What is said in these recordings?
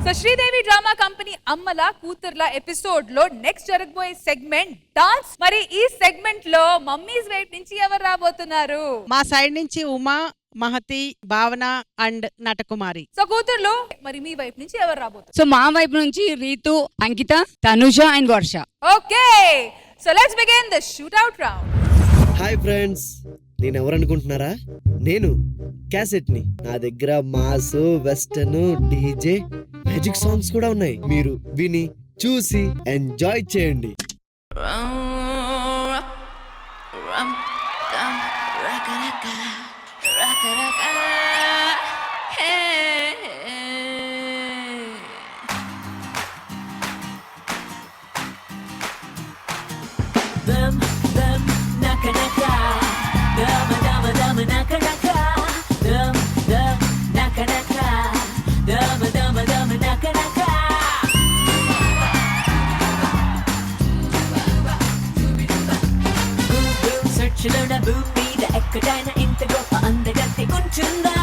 So Sridevi drama company అమ్మల కూతుర్ల episode లో next జరగబోయే సెగ్మెంట్ డాన్స్. మరి ఈ సెగ్మెంట్ లో మమ్మీస్ వైపు నుంచి ఎవరు రాబోతున్నారు? మా సైడ్ నుంచి ఉమా, మహతి, భావన అండ్ నటకుమారి. సో కూతుర్లు మరి మీ వైపు నుంచి ఎవరు రాబోతున్నారు? సో మా వైపు నుంచి Ritu, Ankita, Tanuja and Varsha. Okay, so let's begin the shoot out round. Hi friends, నేను ఎవరనుకుంటున్నారా? నేను క్యాసెట్ ని. నా దగ్గర mass, western, DJ, magic songs కూడా ఉన్నాయి. మీరు విని చూసి ఎంజాయ్ చేయండి. ఎక్కడైనా ఇంత గొప్ప అందగత్తి ఉంటుందా?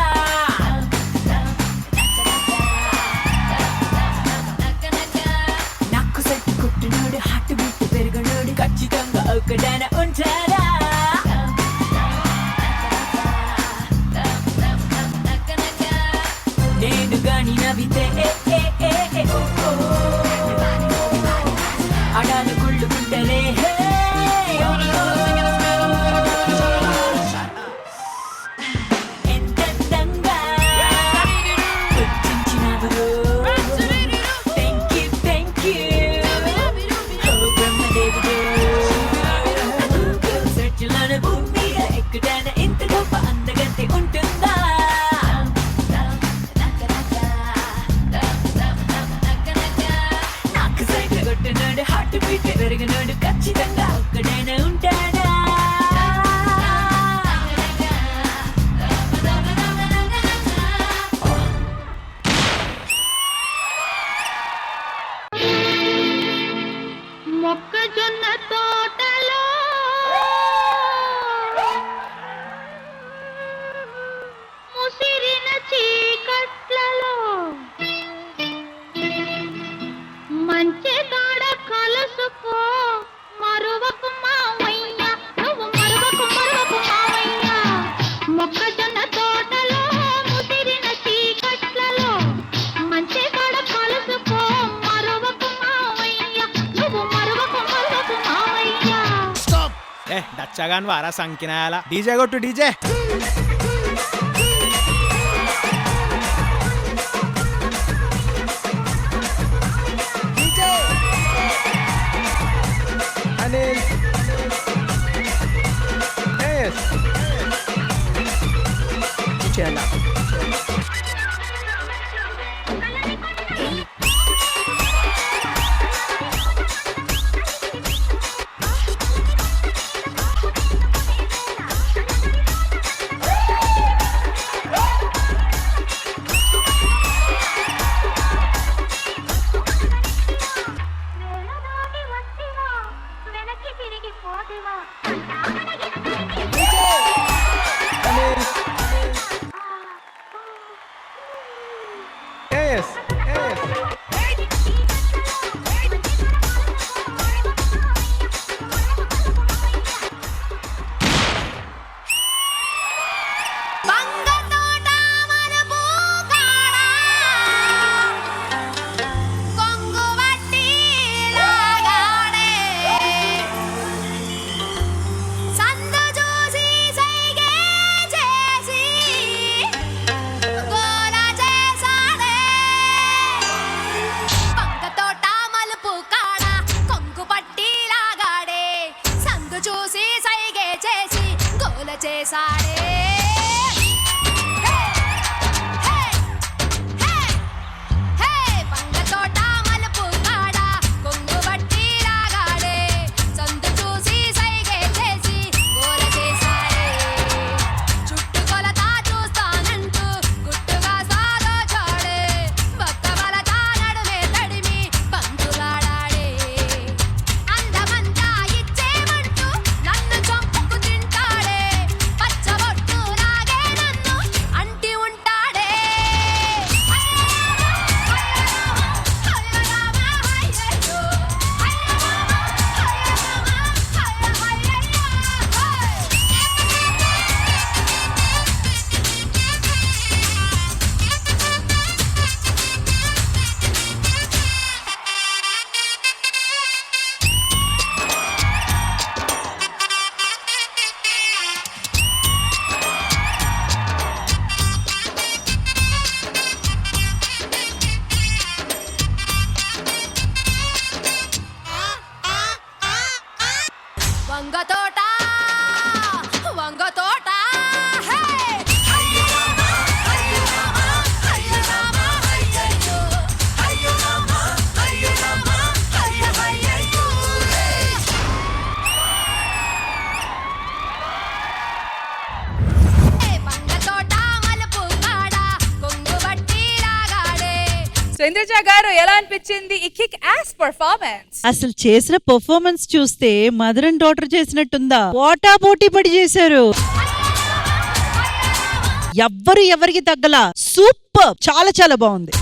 నాకు సెట్ కుట్టినోడు, హార్ట్ బీట్ పెరుగునోడు ఖచ్చితంగా ఒక్కడైనా ఉంటాడా? నేను గాని నవ్వితే అడాలు కుళ్ళు గుండెలే ఖచ్చితంగా ఒక్కడైనా ఉంటాడా? మొక్కజొన్న తోటలో ముసిరిన చీకట్లలో మంచి కాడ కలుసుకో, మరువకు మావయ్య, నువ్వు మరువకు మావయ్య. మొక్కజొన్న తోటలో ముసిరిన చీకట్లలో మంచి కాడ కలుసుకో, మరువకు మావయ్య, నువ్వు మరువకు మావయ్య. డచ్చగాన్ వారా సంకినాయాల. డీజే కొట్టు, డీజే. అందమంతా ఇచ్చేమంటూ నన్ను చంపుకు తింటాడే. పచ్చ వంగ తోట వంగ తోట ఇంద్రజ గారు ఎలా అనిపించింది ఈ కిక్ యాస్ పర్ఫార్మెన్స్? అసలు చేసిన పర్ఫార్మెన్స్ చూస్తే మదర్ అండ్ డాటర్ చేసినట్టుందా? పోటా పోటీ పడి చేశారు. ఎవ్వరు ఎవరికి తగ్గలా. సూపర్, చాలా చాలా బాగుంది.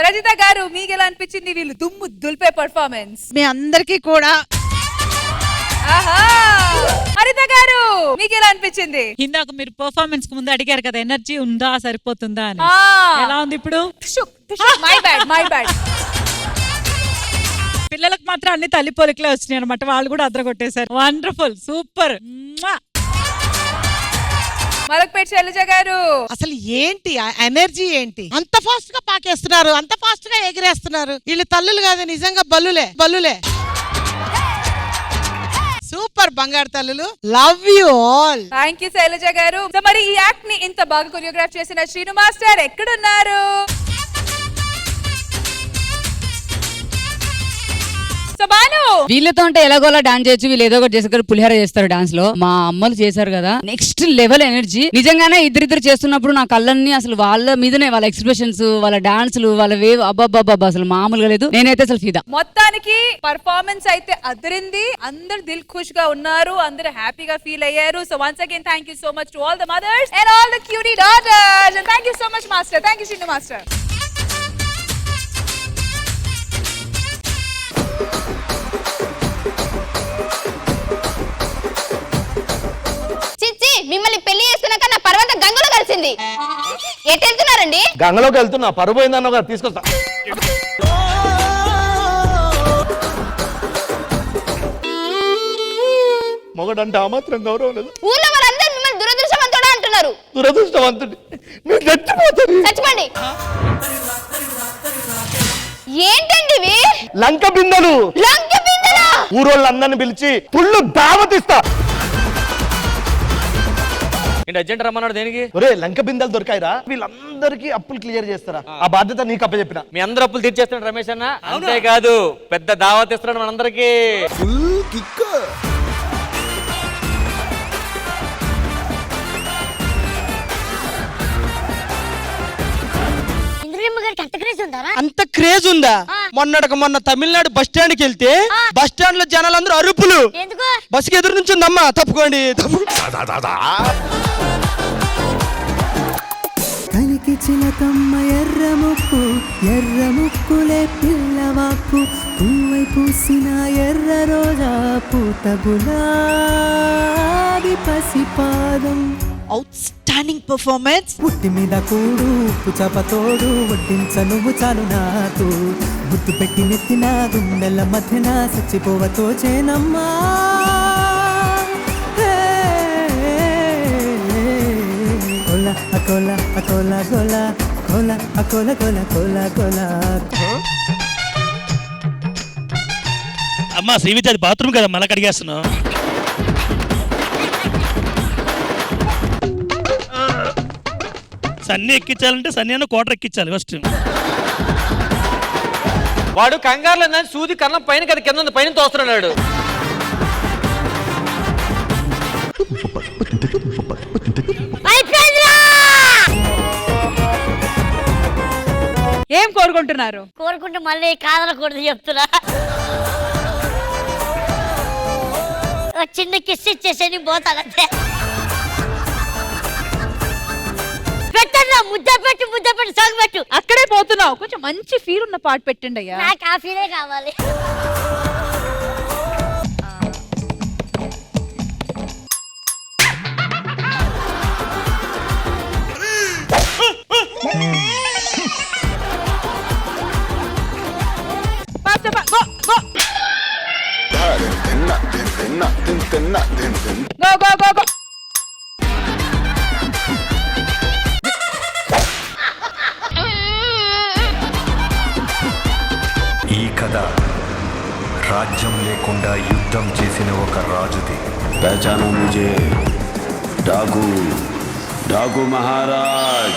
రజిత గారు మీకు ఎలా అనిపించింది వీళ్ళు దుమ్ము దులిపే పర్ఫార్మెన్స్? మీ అందరికీ కూడా ఆహా. హరిత గారు మీకు ఎలా అనిపించింది? ఇందాక మీరు పర్ఫార్మెన్స్ కు ముందు అడిగారు కదా ఎనర్జీ ఉందా సరిపోతుందా అని. ఎలా ఉంది ఇప్పుడు? My bad. పిల్లలకు మాత్రం అన్ని తల్లి పోలికలే వచ్చినాయి అనమాట. వాళ్ళు కూడా అదరగొట్టేశారు. Wonderful, super. మలక్పేట శైలజ గారు అసలు ఏంటి ఆ ఎనర్జీ ఏంటి? అంత ఫాస్ట్ గా పాకేస్తున్నారు, అంత ఫాస్ట్ గా ఎగిరేస్తున్నారు. వీళ్ళు తల్లులు కాదు, నిజంగా బల్లులే. సూపర్ బంగారు తల్లులు. Love you all. Thank you Sailaja garu. So మరి ఈ యాక్ట్ ని ఇంత బాగా కొరియోగ్రాఫ్ చేసిన శ్రీను మాస్టర్ ఎక్కడున్నారు? సో బాను వీళ్ళతో అంటే ఎలాగోలా డాన్స్ చేయొచ్చు, వీళ్ళు ఏదో ఒకటి చేసారు, పులిహార చేస్తారు డాన్స్ లో. మా అమ్మలు చేశారు కదా, నెక్స్ట్ లెవెల్ ఎనర్జీ. నిజంగానే ఇద్దరిద్దరు చేస్తున్నప్పుడు నా కళ్ళన్నీ అసలు వాళ్ళ మీదనే, వాళ్ళ ఎక్స్ప్రెషన్స్, వాళ్ళ డాన్స్లు, వాళ్ళ వేవ్ అబ్బాబ్బాబ్బా అసలు మామూలుగా లేదు. నేనైతే అసలు ఫిదా. మొత్తానికి పర్ఫార్మెన్స్ అయితే అదిరింది. అందరు దిల్ ఖుష్ గా ఉన్నారు, అందరు హ్యాపీగా ఫీల్ అయ్యారు. So once again thank you so much to all the mothers and all the cutie daughters and thank you so much master. Thank you Srinu master. చిచ్చి, మిమ్మల్ని పెళ్లి చేస్తున్నాక నా పర్వత గంగలో కలిసింది. ఎటు వెళ్తున్నారండి? గంగలోకి వెళ్తున్నా, పరువు పోయిందన్న తీసుకొస్తా. మొగడంటే ఆ మాత్రం గౌరవం లేదు. ఊళ్ళో వారందరూ మిమ్మల్ని దురదృష్టవంతుడు అంటున్నారు. దురదృష్టవంతుడి, మీరు చచ్చిపోతారు. చచ్చిపోండి. ఏంటండి ఇవి? లంక బిందెలు. లంక బిందెలా? ఊరోళ్ళందరిని పిలిచి ఫుల్ దావతిస్తా. అర్జెంట్ రమ్మన్నాడు దేనికి? ఒరే లంక బిందెలు దొరికాయిరా, వీళ్ళందరికీ అప్పులు క్లియర్ చేస్తారా? ఆ బాధ్యత నీకు అప్పచెప్పిన. మీ అందరూ అప్పులు తీర్చేస్తున్నాడు రమేష్ అన్న. అంతేకాదు పెద్ద దావత్ ఇస్తున్నాడు మనందరికి. Full kick. అంత క్రేజ్ ఉందా? మొన్న తమిళనాడు బస్ స్టాండ్ కి వెళ్తే బస్ స్టాండ్ లో జనాలందరూ అరుపులు. బస్సుకి ఎదురు నుంచి ఉందమ్మా, తప్పుకోండి. కలికి చిలకమ్మ ఎర్ర ముక్కులే పిల్లవాకు పువ్వై పూసిన ఎర్ర రోజా పూత గులాబీ పసిపాదం. Outstanding performance. పుట్టి మీద కూడు ఉప్పు చపతోడు వడ్డించ నువ్వు చాలు నాకు. ముద్దు పెట్టి నెత్తిన గుండెల మధ్యన చచ్చిపోవతో చేనమ్మా. కోలా అకోలా గోలా కోలా అకోల గోలా కోలా కోలా. అమ్మా శ్రీవిద్య, అది బాత్రూమ్ కదా, మళ్ళీ కడిగేస్తున్నావు. సన్నీ ఎక్కించాలంటే సన్నీ అన్న కోటర్ ఎక్కించాలి ఫస్ట్. వాడు కంగారులో సూది కన్నం పైన కదా కింద పైన తోస్తున్నాడు. ఏం కోరుకుంటున్నారు? కోరుకుంటే మళ్ళీ కాదనకూడదు చెప్తున్నా. చిన్న కిస్ ఇచ్చేసి పోతానంతే. పెట్టన్నా, ముద్ద పెట్టు సాగు పెట్టు. అక్కడే పోతున్నావు, కొంచెం మంచి ఫీల్ ఉన్న పాట పెట్టండి అయ్యా. నాకు ఆ ఫీలే కావాలి. Go. ఈ కథ రాజ్యం లేకుండా యుద్ధం చేసిన ఒక రాజుది. पहचानो मुझे, Daaku Daaku Maharaj.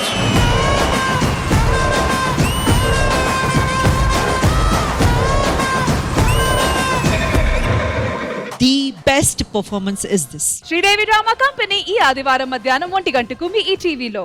The best performance is this. Sridevi drama company ఈ ఆదివారం మధ్యాహ్నం 1 గంటకు మీ ఈ టీవీలో.